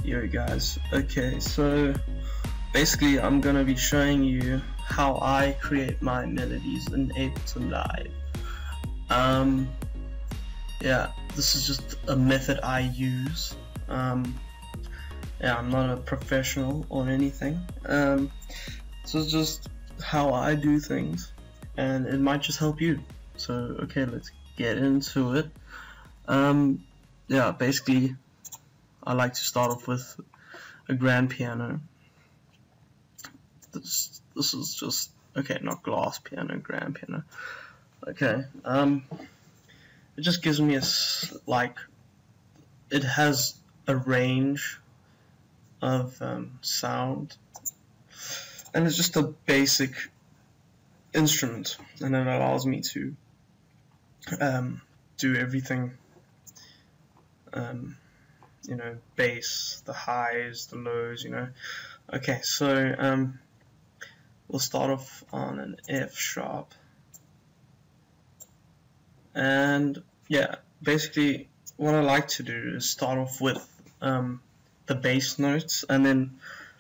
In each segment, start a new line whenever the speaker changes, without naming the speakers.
Yo guys, okay, so basically I'm gonna be showing you how I create my melodies in Ableton Live. Yeah, this is just a method I use. Yeah, I'm not a professional or anything. So it's just how I do things, and it might just help you. So okay, let's get into it. Yeah, basically I like to start off with a grand piano. This is just, okay, not glass piano, grand piano. Okay, it just gives me it has a range of sound, and it's just a basic instrument, and it allows me to do everything, you know, bass, the highs, the lows, you know. Okay, so we'll start off on an F sharp, and yeah, basically what I like to do is start off with the bass notes, and then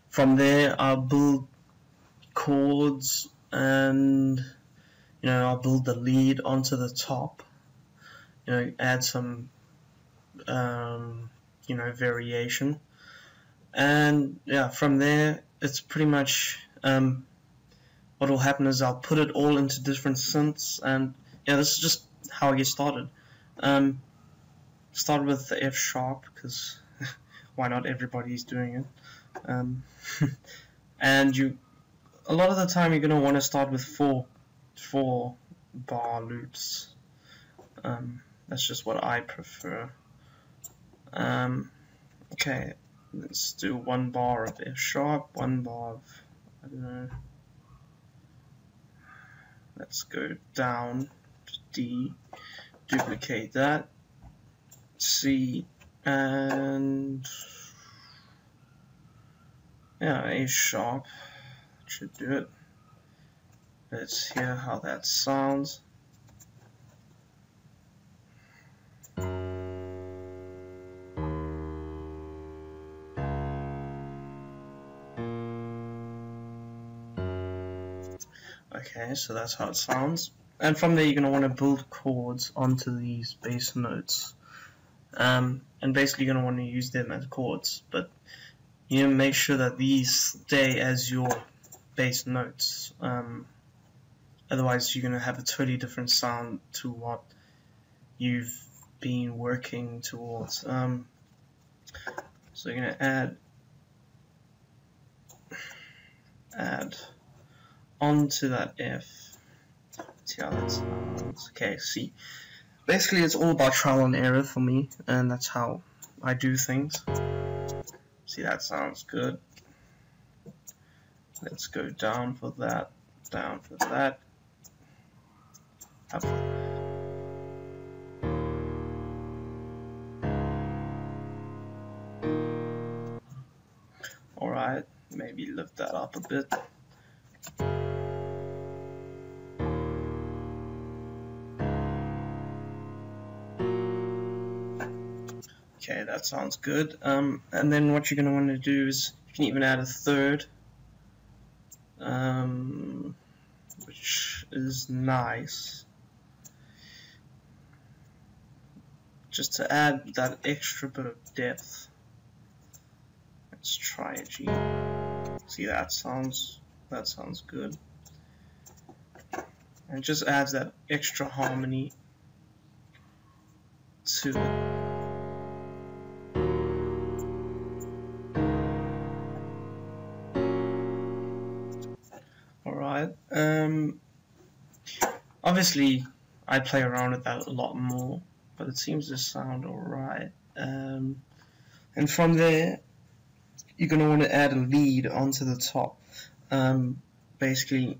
from there I'll build chords, and you know, I'll build the lead onto the top, you know, add some you know, variation, and yeah, from there it's pretty much what will happen is I'll put it all into different synths, and yeah, this is just how I get started. Start with the F sharp, because why not, everybody's doing it. And a lot of the time you're gonna want to start with four bar loops. That's just what I prefer. Okay, let's do 1 bar of F sharp, 1 bar of, I don't know, let's go down to D, duplicate that, C, and yeah, A sharp should do it. Let's hear how that sounds. Okay, so that's how it sounds, and from there you're going to want to build chords onto these bass notes, and basically you're going to want to use them as chords, but you need to make sure that these stay as your bass notes, otherwise you're going to have a totally different sound to what you've been working towards. So you're going to add onto that F. See how that sounds. Okay, see, basically it's all about trial and error for me, and that's how I do things. See, that sounds good. Let's go down for that, down for that, up. Alright, maybe lift that up a bit. Okay, that sounds good. And then what you're going to want to do is, you can even add a third, which is nice, just to add that extra bit of depth. Let's try a G. See, that sounds good, and it just adds that extra harmony to it. Obviously I play around with that a lot more, but it seems to sound alright. And from there you're going to want to add a lead onto the top. Basically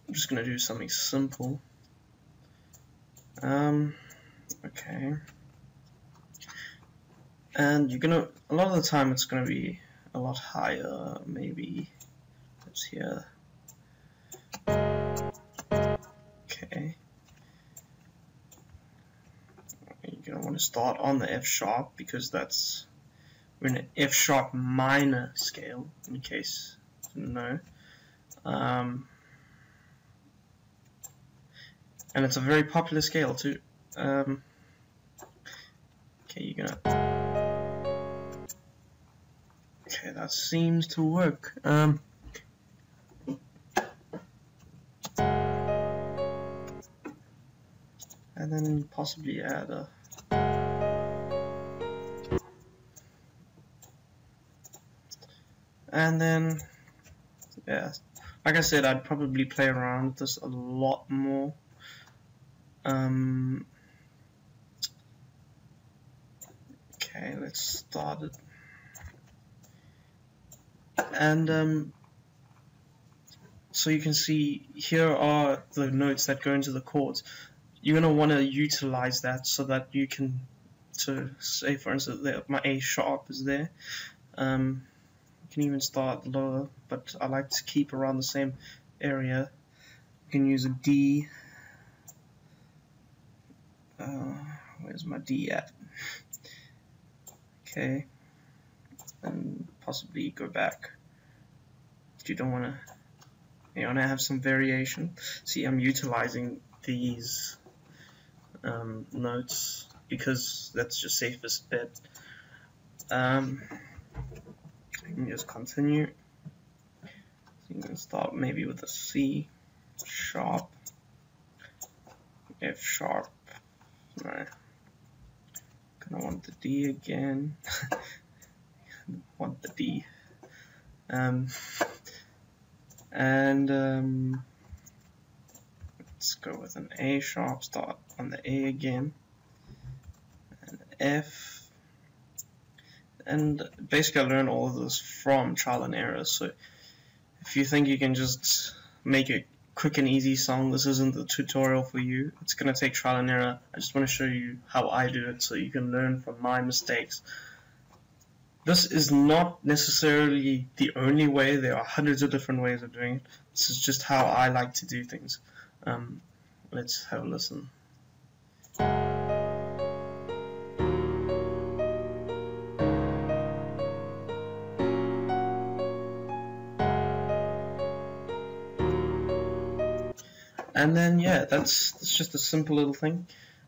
I'm just going to do something simple. Okay, and you're gonna, a lot of the time it's gonna be a lot higher, maybe. Let's hear. Okay, you're gonna want to start on the F sharp, because that's we're in an F sharp minor scale, in case you didn't know. And it's a very popular scale too. Okay, you're gonna. Okay, that seems to work. And then possibly add a. And then, yeah, like I said, I'd probably play around with this a lot more. Okay, let's start it. And so you can see here are the notes that go into the chords. You're going to want to utilize that so that you can, so say for instance my A sharp is there. You can even start lower, but I like to keep around the same area. You can use a D. Where's my D at? Okay, and possibly go back. You don't want to. You want to have some variation. See, I'm utilizing these notes because that's your safest bet. You can just continue. So you can start maybe with a C sharp, F sharp. No, gonna want the D again. Want the D. Let's go with an A sharp, start on the A again, and F, and basically I learned all of this from trial and error. So if you think you can just make a quick and easy song, this isn't the tutorial for you. It's gonna take trial and error. I just want to show you how I do it so you can learn from my mistakes. This is not necessarily the only way. There are hundreds of different ways of doing it. This is just how I like to do things. Let's have a listen. And then yeah, that's just a simple little thing.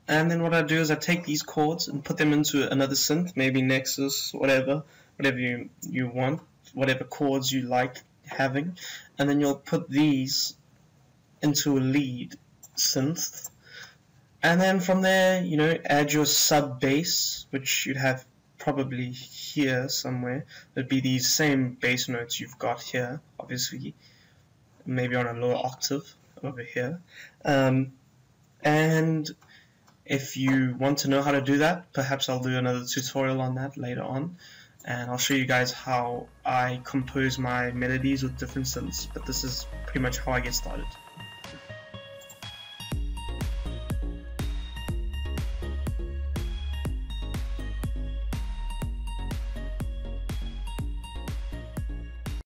And then what I do is I take these chords and put them into another synth, maybe Nexus, whatever you want, whatever chords you like having, and then you'll put these into a lead synth, and then from there, you know, add your sub bass, which you'd have probably here somewhere. It'd be these same bass notes you've got here, obviously, maybe on a lower octave over here, and if you want to know how to do that, perhaps I'll do another tutorial on that later on, and I'll show you guys how I compose my melodies with different synths, but this is pretty much how I get started.